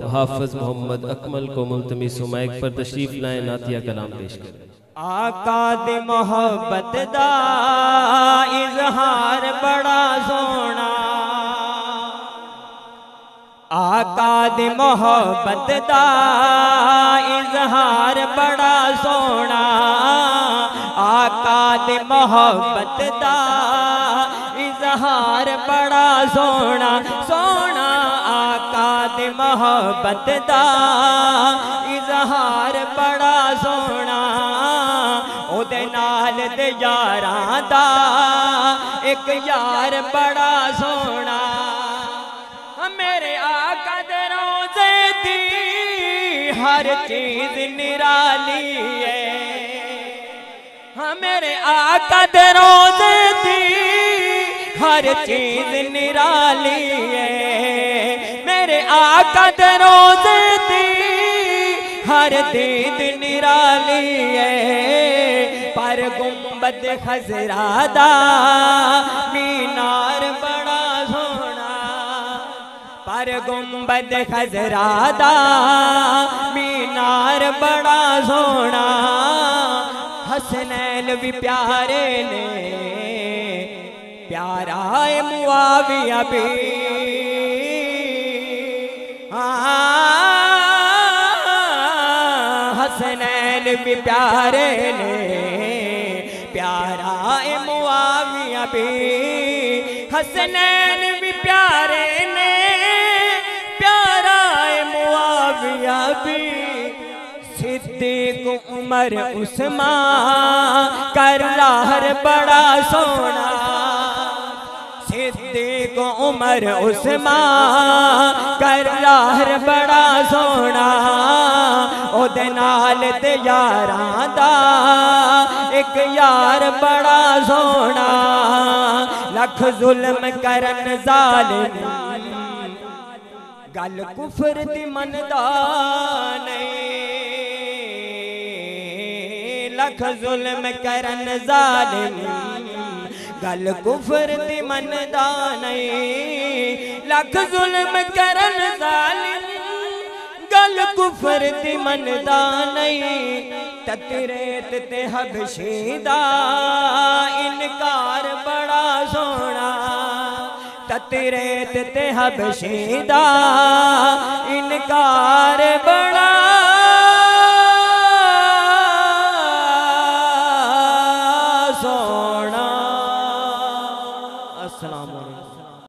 हाफिज मोहम्मद अकमल को मुल्तमिस माइक पर तशरीफ लाए, नातिया कलाम पेश करें। आका दे मोहब्बत दा इजहार बड़ा सोना, आका दे मोहब्बत दा इजहार बड़ा सोना, आका दे मोहब्बत दा इजहार बड़ा सोना सोना, आका दे मोहब्बत दा इजहार बड़ा सोना, ओदे नाल दे यारां दा एक यार बड़ा सोना। मेरे आका दे रोज़े दी हर चीज निराली है, हाँ मेरे आका दे रोज़े दी हर चीज निराली है, मेरे आका दे रोज़े दी हर दीद निराली है। पर गुंबद खजरा दा मीनार बड़ा सोना, पर गुंबद खजरा दा मीनार बड़ा सोना, हसनैन भी प्यारे ने प्यारा है मुआविया भी, हसनैन भी प्यारे ने प्यारा है मुआविया भी, हसनैन भी प्यारे ने प्यारा है मुआविया भी। सिद्दीक उमर उस्मान करलाहर बड़ा सोना, सिद्दीक उमर उस्मान करलाहर बड़ा सोना, ओदे नाल ते यारां दा एक यार बड़ा सोना। लख जुल्म करन जालिम गल कुफर दी मनदा नहीं, लख जुल्म करन जालिम गल कुफर दी मनदा नहीं, लख जुल्म करन जालिम गल कुफर दी मनदा नहीं। ततरेत ते हबशी दा इनकार बड़ा सोना, ततरेत ते हबशी दा इनकार बड़ा